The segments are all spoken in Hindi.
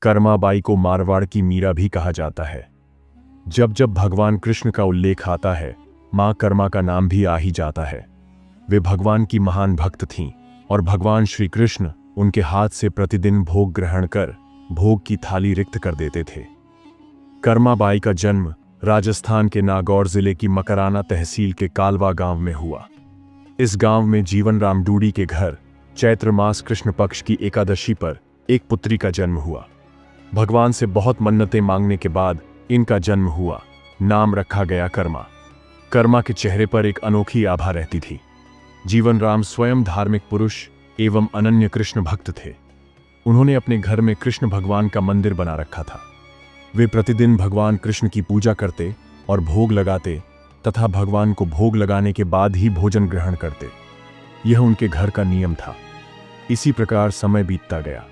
कर्माबाई को मारवाड़ की मीरा भी कहा जाता है। जब जब भगवान कृष्ण का उल्लेख आता है, मां कर्मा का नाम भी आ ही जाता है। वे भगवान की महान भक्त थीं और भगवान श्री कृष्ण उनके हाथ से प्रतिदिन भोग ग्रहण कर भोग की थाली रिक्त कर देते थे। कर्माबाई का जन्म राजस्थान के नागौर जिले की मकराना तहसील के कालवा गांव में हुआ। इस गांव में जीवन राम डूडी के घर चैत्र मास कृष्ण पक्ष की एकादशी पर एक पुत्री का जन्म हुआ। भगवान से बहुत मन्नतें मांगने के बाद इनका जन्म हुआ। नाम रखा गया कर्मा। कर्मा के चेहरे पर एक अनोखी आभा रहती थी। जीवन राम स्वयं धार्मिक पुरुष एवं अनन्य कृष्ण भक्त थे। उन्होंने अपने घर में कृष्ण भगवान का मंदिर बना रखा था। वे प्रतिदिन भगवान कृष्ण की पूजा करते और भोग लगाते तथा भगवान को भोग लगाने के बाद ही भोजन ग्रहण करते। यह उनके घर का नियम था। इसी प्रकार समय बीतता गया।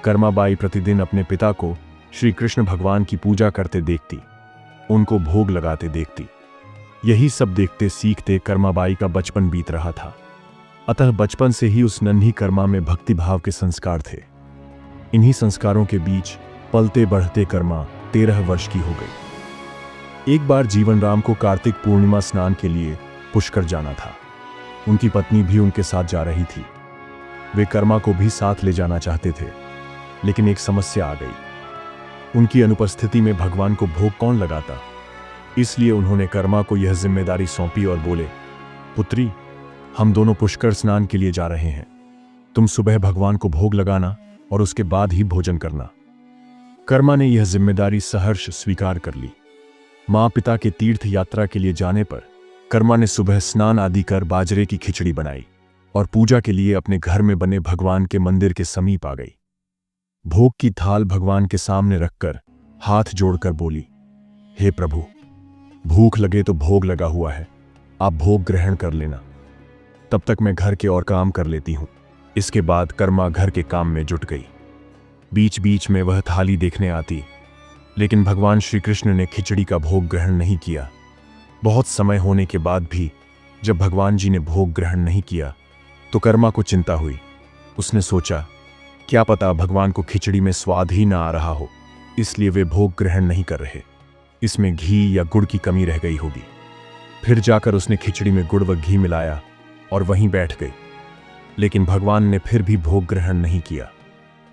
कर्माबाई प्रतिदिन अपने पिता को श्री कृष्ण भगवान की पूजा करते देखती, उनको भोग लगाते देखती। यही सब देखते सीखते कर्माबाई का बचपन बीत रहा था। अतः बचपन से ही उस नन्ही कर्मा में भक्ति भाव के संस्कार थे। इन्हीं संस्कारों के बीच पलते बढ़ते कर्मा 13 वर्ष की हो गई। एक बार जीवन राम को कार्तिक पूर्णिमा स्नान के लिए पुष्कर जाना था। उनकी पत्नी भी उनके साथ जा रही थी। वे कर्मा को भी साथ ले जाना चाहते थे, लेकिन एक समस्या आ गई। उनकी अनुपस्थिति में भगवान को भोग कौन लगाता? इसलिए उन्होंने कर्मा को यह जिम्मेदारी सौंपी और बोले, पुत्री, हम दोनों पुष्कर स्नान के लिए जा रहे हैं। तुम सुबह भगवान को भोग लगाना और उसके बाद ही भोजन करना। कर्मा ने यह जिम्मेदारी सहर्ष स्वीकार कर ली। मां पिता के तीर्थ यात्रा के लिए जाने पर कर्मा ने सुबह स्नान आदि कर बाजरे की खिचड़ी बनाई और पूजा के लिए अपने घर में बने भगवान के मंदिर के समीप आ गई। भोग की थाल भगवान के सामने रखकर हाथ जोड़कर बोली, हे प्रभु, भूख लगे तो भोग लगा हुआ है, आप भोग ग्रहण कर लेना। तब तक मैं घर के और काम कर लेती हूं। इसके बाद कर्मा घर के काम में जुट गई। बीच बीच में वह थाली देखने आती, लेकिन भगवान श्री कृष्ण ने खिचड़ी का भोग ग्रहण नहीं किया। बहुत समय होने के बाद भी जब भगवान जी ने भोग ग्रहण नहीं किया तो कर्मा को चिंता हुई। उसने सोचा, क्या पता भगवान को खिचड़ी में स्वाद ही ना आ रहा हो, इसलिए वे भोग ग्रहण नहीं कर रहे। इसमें घी या गुड़ की कमी रह गई होगी। फिर जाकर उसने खिचड़ी में गुड़ व घी मिलाया और वहीं बैठ गई। लेकिन भगवान ने फिर भी भोग ग्रहण नहीं किया।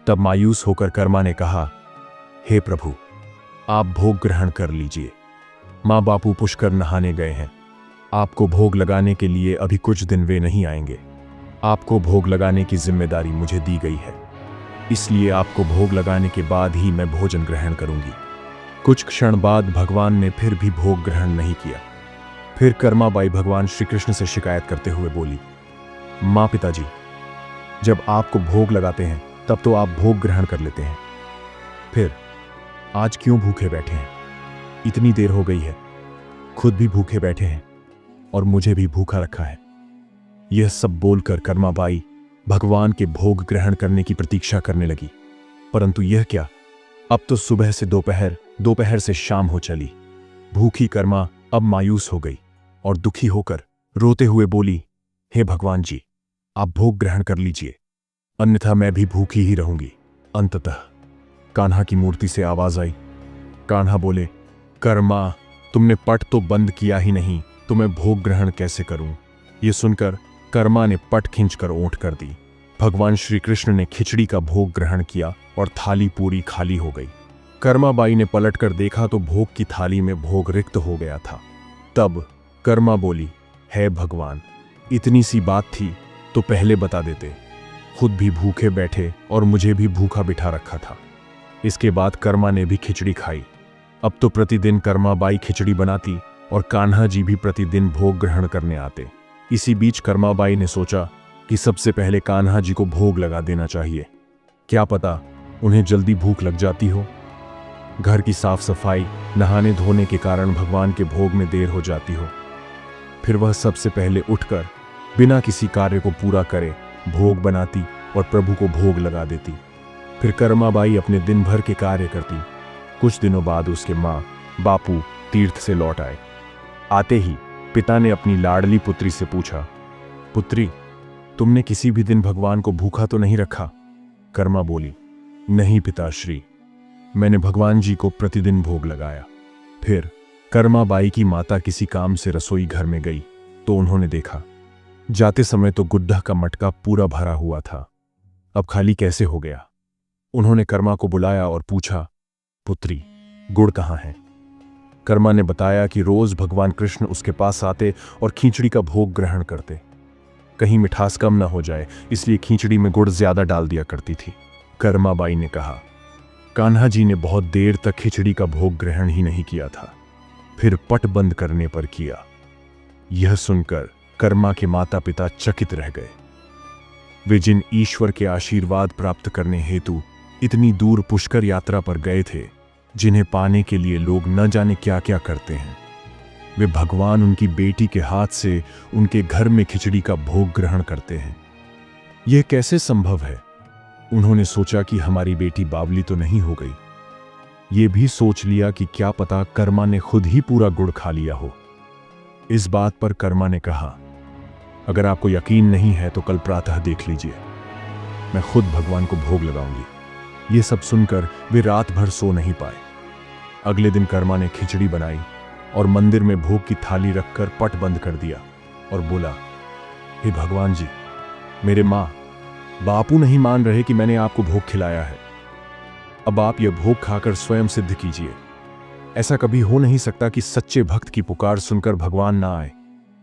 तब मायूस होकर कर्मा ने कहा, हे प्रभु, आप भोग ग्रहण कर लीजिए। माँ बापू पुष्कर नहाने गए हैं। आपको भोग लगाने के लिए अभी कुछ दिन वे नहीं आएंगे। आपको भोग लगाने की जिम्मेदारी मुझे दी गई है, इसलिए आपको भोग लगाने के बाद ही मैं भोजन ग्रहण करूंगी। कुछ क्षण बाद भगवान ने फिर भी भोग ग्रहण नहीं किया। फिर कर्माबाई भगवान श्री कृष्ण से शिकायत करते हुए बोली, माँ पिताजी, जब आपको भोग लगाते हैं तब तो आप भोग ग्रहण कर लेते हैं, फिर आज क्यों भूखे बैठे हैं? इतनी देर हो गई है, खुद भी भूखे बैठे हैं और मुझे भी भूखा रखा है। यह सब बोलकर कर्माबाई भगवान के भोग ग्रहण करने की प्रतीक्षा करने लगी। परंतु यह क्या, अब तो सुबह से दोपहर, दोपहर से शाम हो चली। भूखी कर्मा अब मायूस हो गई और दुखी होकर रोते हुए बोली, हे भगवान जी, आप भोग ग्रहण कर लीजिए, अन्यथा मैं भी भूखी ही रहूंगी। अंततः कान्हा की मूर्ति से आवाज आई। कान्हा बोले, कर्मा, तुमने पट तो बंद किया ही नहीं, तो मैं भोग ग्रहण कैसे करूं? यह सुनकर कर्मा ने पट खींचकर ओंठ कर दी। भगवान श्री कृष्ण ने खिचड़ी का भोग ग्रहण किया और थाली पूरी खाली हो गई। कर्माबाई ने पलटकर देखा तो भोग की थाली में भोग रिक्त हो गया था। तब कर्मा बोली, हे भगवान, इतनी सी बात थी तो पहले बता देते। खुद भी भूखे बैठे और मुझे भी भूखा बिठा रखा था। इसके बाद कर्मा ने भी खिचड़ी खाई। अब तो प्रतिदिन कर्माबाई खिचड़ी बनाती और कान्हा जी भी प्रतिदिन भोग ग्रहण करने आते। इसी बीच कर्माबाई ने सोचा कि सबसे पहले कान्हा जी को भोग लगा देना चाहिए। क्या पता उन्हें जल्दी भूख लग जाती हो। घर की साफ सफाई, नहाने धोने के कारण भगवान के भोग में देर हो जाती हो। फिर वह सबसे पहले उठकर बिना किसी कार्य को पूरा करे भोग बनाती और प्रभु को भोग लगा देती। फिर कर्माबाई अपने दिन भर के कार्य करती। कुछ दिनों बाद उसके माँ बापू तीर्थ से लौट आए। आते ही पिता ने अपनी लाडली पुत्री से पूछा, पुत्री, तुमने किसी भी दिन भगवान को भूखा तो नहीं रखा? कर्मा बोली, नहीं पिताश्री, मैंने भगवान जी को प्रतिदिन भोग लगाया। फिर कर्माबाई की माता किसी काम से रसोई घर में गई तो उन्होंने देखा, जाते समय तो गुड्डा का मटका पूरा भरा हुआ था, अब खाली कैसे हो गया। उन्होंने कर्मा को बुलाया और पूछा, पुत्री, गुड़ कहाँ है। कर्मा ने बताया कि रोज भगवान कृष्ण उसके पास आते और खींचड़ी का भोग ग्रहण करते। कहीं मिठास कम न हो जाए इसलिए खींचड़ी में गुड़ ज्यादा डाल दिया करती थी। कर्माबाई ने कहा, कान्हा जी ने बहुत देर तक खिचड़ी का भोग ग्रहण ही नहीं किया था, फिर पट बंद करने पर किया। यह सुनकर कर्मा के माता पिता चकित रह गए। वे जिन ईश्वर के आशीर्वाद प्राप्त करने हेतु इतनी दूर पुष्कर यात्रा पर गए थे, जिन्हें पाने के लिए लोग न जाने क्या क्या करते हैं, वे भगवान उनकी बेटी के हाथ से उनके घर में खिचड़ी का भोग ग्रहण करते हैं। यह कैसे संभव है। उन्होंने सोचा कि हमारी बेटी बावली तो नहीं हो गई। ये भी सोच लिया कि क्या पता कर्मा ने खुद ही पूरा गुड़ खा लिया हो। इस बात पर कर्मा ने कहा, अगर आपको यकीन नहीं है तो कल प्रातः देख लीजिए, मैं खुद भगवान को भोग लगाऊंगी। ये सब सुनकर वे रात भर सो नहीं पाए। अगले दिन कर्मा ने खिचड़ी बनाई और मंदिर में भोग की थाली रखकर पट बंद कर दिया और बोला, हे भगवान जी, मेरे माँ बापू नहीं मान रहे कि मैंने आपको भोग खिलाया है। अब आप यह भोग खाकर स्वयं सिद्ध कीजिए। ऐसा कभी हो नहीं सकता कि सच्चे भक्त की पुकार सुनकर भगवान ना आए।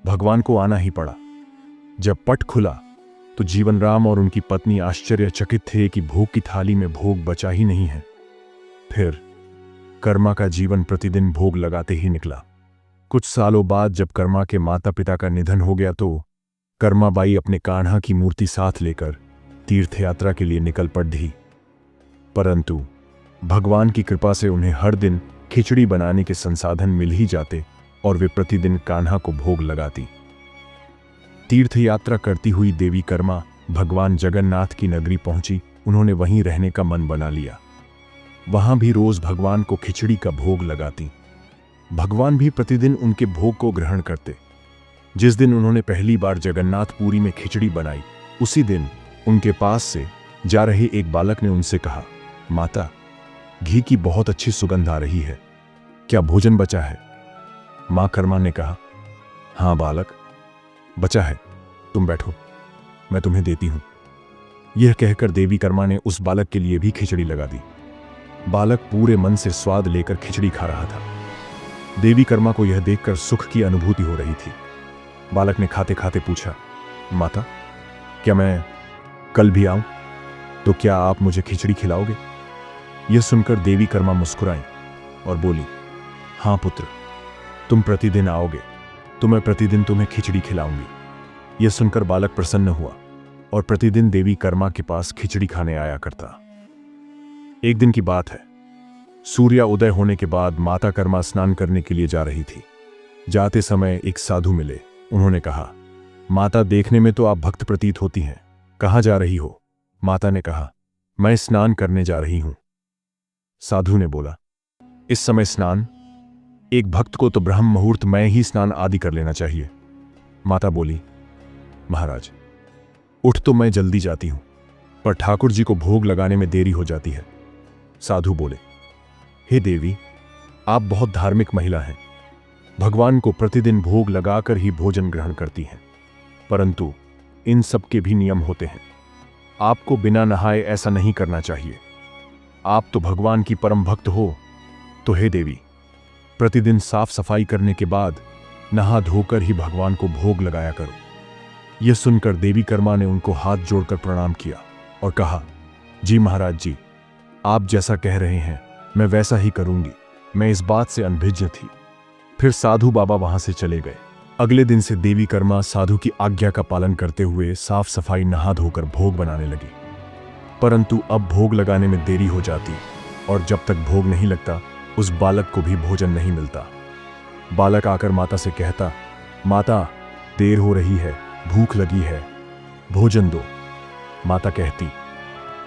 भगवान को आना ही पड़ा। जब पट खुला तो जीवन राम और उनकी पत्नी आश्चर्यचकित थे कि भोग की थाली में भोग बचा ही नहीं है। फिर कर्मा का जीवन प्रतिदिन भोग लगाते ही निकला। कुछ सालों बाद जब कर्मा के माता पिता का निधन हो गया तो कर्माबाई अपने कान्हा की मूर्ति साथ लेकर तीर्थ यात्रा के लिए निकल पड़ी। परंतु भगवान की कृपा से उन्हें हर दिन खिचड़ी बनाने के संसाधन मिल ही जाते और वे प्रतिदिन कान्हा को भोग लगाती। तीर्थ यात्रा करती हुई देवी कर्मा भगवान जगन्नाथ की नगरी पहुंची। उन्होंने वहीं रहने का मन बना लिया। वहां भी रोज भगवान को खिचड़ी का भोग लगाती। भगवान भी प्रतिदिन उनके भोग को ग्रहण करते। जिस दिन उन्होंने पहली बार जगन्नाथपुरी में खिचड़ी बनाई, उसी दिन उनके पास से जा रहे एक बालक ने उनसे कहा, माता, घी की बहुत अच्छी सुगंध आ रही है, क्या भोजन बचा है। मां कर्मा ने कहा, हां बालक, बचा है, तुम बैठो, मैं तुम्हें देती हूं। यह कहकर देवी कर्मा ने उस बालक के लिए भी खिचड़ी लगा दी। बालक पूरे मन से स्वाद लेकर खिचड़ी खा रहा था। देवी कर्मा को यह देखकर सुख की अनुभूति हो रही थी। बालक ने खाते खाते पूछा, माता, क्या मैं कल भी आऊं? तो क्या आप मुझे खिचड़ी खिलाओगे? यह सुनकर देवी कर्मा मुस्कुराई और बोली, हां पुत्र, तुम प्रतिदिन आओगे तो मैं प्रतिदिन तुम्हें खिचड़ी खिलाऊंगी। यह सुनकर बालक प्रसन्न हुआ और प्रतिदिन देवी कर्मा के पास खिचड़ी खाने आया करता। एक दिन की बात है, सूर्य उदय होने के बाद माता कर्मा स्नान करने के लिए जा रही थी। जाते समय एक साधु मिले। उन्होंने कहा, माता, देखने में तो आप भक्त प्रतीत होती हैं, कहां जा रही हो? माता ने कहा, मैं स्नान करने जा रही हूं। साधु ने बोला, इस समय स्नान? एक भक्त को तो ब्रह्म मुहूर्त में ही स्नान आदि कर लेना चाहिए। माता बोली, महाराज, उठ तो मैं जल्दी जाती हूं, पर ठाकुर जी को भोग लगाने में देरी हो जाती है। साधु बोले, हे देवी, आप बहुत धार्मिक महिला हैं, भगवान को प्रतिदिन भोग लगाकर ही भोजन ग्रहण करती हैं, परंतु इन सब के भी नियम होते हैं। आपको बिना नहाए ऐसा नहीं करना चाहिए। आप तो भगवान की परम भक्त हो, तो हे देवी, प्रतिदिन साफ सफाई करने के बाद नहा धोकर ही भगवान को भोग लगाया करो। यह सुनकर देवी कर्मा ने उनको हाथ जोड़कर प्रणाम किया और कहा, जी महाराज जी, आप जैसा कह रहे हैं मैं वैसा ही करूंगी, मैं इस बात से अनभिज्ञ थी। फिर साधु बाबा वहां से चले गए। अगले दिन से देवी कर्मा साधु की आज्ञा का पालन करते हुए साफ सफाई नहा धोकर भोग बनाने लगी। परंतु अब भोग लगाने में देरी हो जाती और जब तक भोग नहीं लगता उस बालक को भी भोजन नहीं मिलता। बालक आकर माता से कहता, माता, देर हो रही है, भूख लगी है, भोजन दो। माता कहती,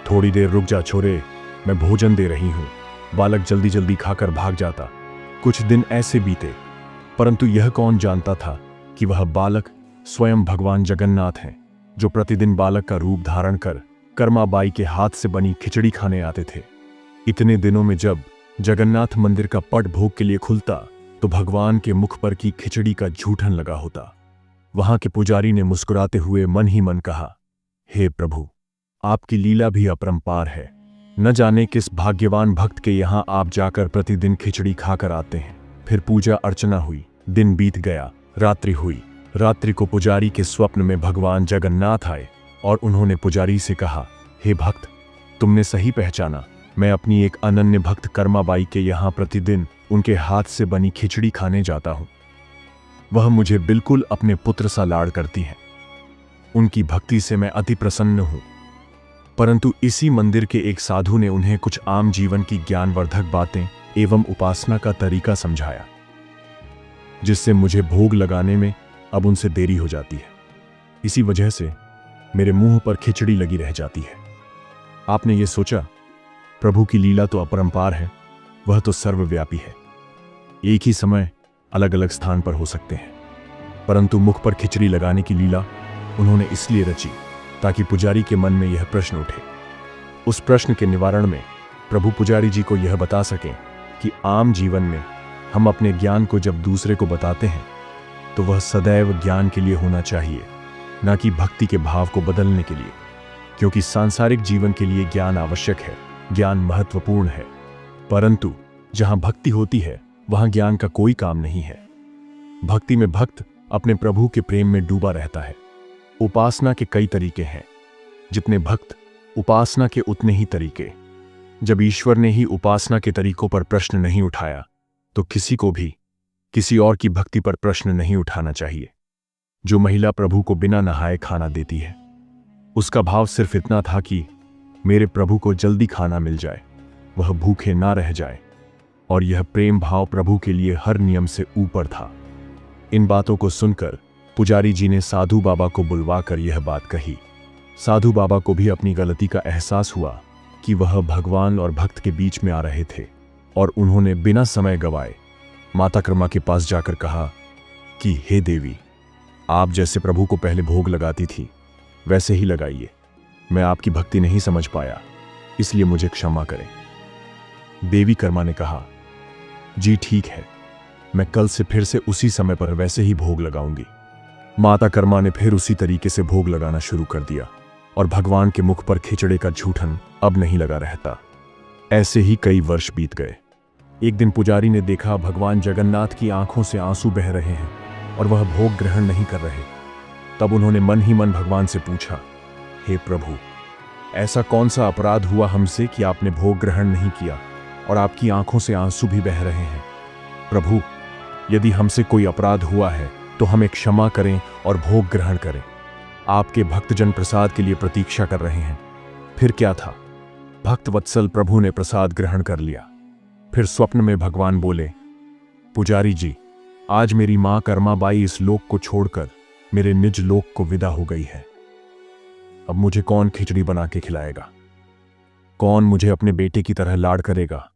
थोड़ी देर रुक जा छोरे, मैं भोजन दे रही हूं। बालक जल्दी जल्दी खाकर भाग जाता। कुछ दिन ऐसे बीते, परंतु यह कौन जानता था कि वह बालक स्वयं भगवान जगन्नाथ हैं, जो प्रतिदिन बालक का रूप धारण कर कर्माबाई के हाथ से बनी खिचड़ी खाने आते थे। इतने दिनों में जब जगन्नाथ मंदिर का पट भोग के लिए खुलता तो भगवान के मुख पर की खिचड़ी का जूठन लगा होता। वहां के पुजारी ने मुस्कुराते हुए मन ही मन कहा, हे प्रभु, आपकी लीला भी अपरंपार है। न जाने किस भाग्यवान भक्त के यहां आप जाकर प्रतिदिन खिचड़ी खाकर आते हैं। फिर पूजा अर्चना हुई, दिन बीत गया, रात्रि हुई। रात्रि को पुजारी के स्वप्न में भगवान जगन्नाथ आए और उन्होंने पुजारी से कहा, हे भक्त, तुमने सही पहचाना। मैं अपनी एक अनन्य भक्त कर्माबाई के यहाँ प्रतिदिन उनके हाथ से बनी खिचड़ी खाने जाता हूं। वह मुझे बिल्कुल अपने पुत्र सा लाड़ करती हैं। उनकी भक्ति से मैं अति प्रसन्न हूं। परंतु इसी मंदिर के एक साधु ने उन्हें कुछ आम जीवन की ज्ञानवर्धक बातें एवं उपासना का तरीका समझाया, जिससे मुझे भोग लगाने में अब उनसे देरी हो जाती है। इसी वजह से मेरे मुंह पर खिचड़ी लगी रह जाती है। आपने ये सोचा, प्रभु की लीला तो अपरंपार है, वह तो सर्वव्यापी है। एक ही समय अलग अलग स्थान पर हो सकते हैं, परंतु मुख पर खिचड़ी लगाने की लीला उन्होंने इसलिए रची ताकि पुजारी के मन में यह प्रश्न उठे। उस प्रश्न के निवारण में प्रभु पुजारी जी को यह बता सकें कि आम जीवन में हम अपने ज्ञान को जब दूसरे को बताते हैं तो वह सदैव ज्ञान के लिए होना चाहिए, न कि भक्ति के भाव को बदलने के लिए। क्योंकि सांसारिक जीवन के लिए ज्ञान आवश्यक है, ज्ञान महत्वपूर्ण है, परंतु जहां भक्ति होती है वहां ज्ञान का कोई काम नहीं है। भक्ति में भक्त अपने प्रभु के प्रेम में डूबा रहता है। उपासना के कई तरीके हैं, जितने भक्त उपासना के उतने ही तरीके। जब ईश्वर ने ही उपासना के तरीकों पर प्रश्न नहीं उठाया तो किसी को भी किसी और की भक्ति पर प्रश्न नहीं उठाना चाहिए। जो महिला प्रभु को बिना नहाए खाना देती है, उसका भाव सिर्फ इतना था कि मेरे प्रभु को जल्दी खाना मिल जाए, वह भूखे ना रह जाए, और यह प्रेम भाव प्रभु के लिए हर नियम से ऊपर था। इन बातों को सुनकर पुजारी जी ने साधु बाबा को बुलवाकर यह बात कही। साधु बाबा को भी अपनी गलती का एहसास हुआ कि वह भगवान और भक्त के बीच में आ रहे थे, और उन्होंने बिना समय गवाए माता कर्मा के पास जाकर कहा कि हे देवी, आप जैसे प्रभु को पहले भोग लगाती थी वैसे ही लगाइए। मैं आपकी भक्ति नहीं समझ पाया, इसलिए मुझे क्षमा करें। देवी कर्मा ने कहा, जी ठीक है, मैं कल से फिर से उसी समय पर वैसे ही भोग लगाऊंगी। माता कर्मा ने फिर उसी तरीके से भोग लगाना शुरू कर दिया और भगवान के मुख पर खिचड़े का जूठन अब नहीं लगा रहता। ऐसे ही कई वर्ष बीत गए। एक दिन पुजारी ने देखा भगवान जगन्नाथ की आंखों से आंसू बह रहे हैं और वह भोग ग्रहण नहीं कर रहे। तब उन्होंने मन ही मन भगवान से पूछा, हे प्रभु, ऐसा कौन सा अपराध हुआ हमसे कि आपने भोग ग्रहण नहीं किया और आपकी आंखों से आंसू भी बह रहे हैं? प्रभु, यदि हमसे कोई अपराध हुआ है तो हमें क्षमा करें और भोग ग्रहण करें। आपके भक्तजन प्रसाद के लिए प्रतीक्षा कर रहे हैं। फिर क्या था, भक्त वत्सल प्रभु ने प्रसाद ग्रहण कर लिया। फिर स्वप्न में भगवान बोले, पुजारी जी, आज मेरी मां कर्माबाई इस लोक को छोड़कर मेरे निज लोक को विदा हो गई है। अब मुझे कौन खिचड़ी बना के खिलाएगा? कौन मुझे अपने बेटे की तरह लाड़ करेगा?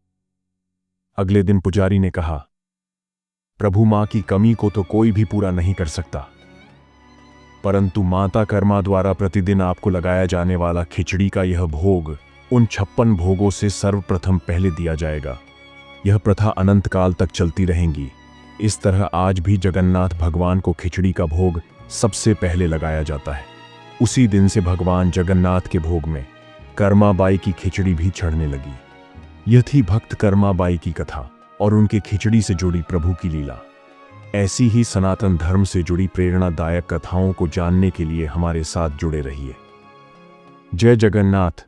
अगले दिन पुजारी ने कहा, प्रभु, मां की कमी को तो कोई भी पूरा नहीं कर सकता, परंतु माता कर्मा द्वारा प्रतिदिन आपको लगाया जाने वाला खिचड़ी का यह भोग उन 56 भोगों से सर्वप्रथम पहले दिया जाएगा। यह प्रथा अनंत काल तक चलती रहेगी। इस तरह आज भी जगन्नाथ भगवान को खिचड़ी का भोग सबसे पहले लगाया जाता है। उसी दिन से भगवान जगन्नाथ के भोग में कर्माबाई की खिचड़ी भी चढ़ने लगी। यह थी भक्त कर्माबाई की कथा और उनके खिचड़ी से जुड़ी प्रभु की लीला। ऐसी ही सनातन धर्म से जुड़ी प्रेरणादायक कथाओं को जानने के लिए हमारे साथ जुड़े रहिए। जय जगन्नाथ।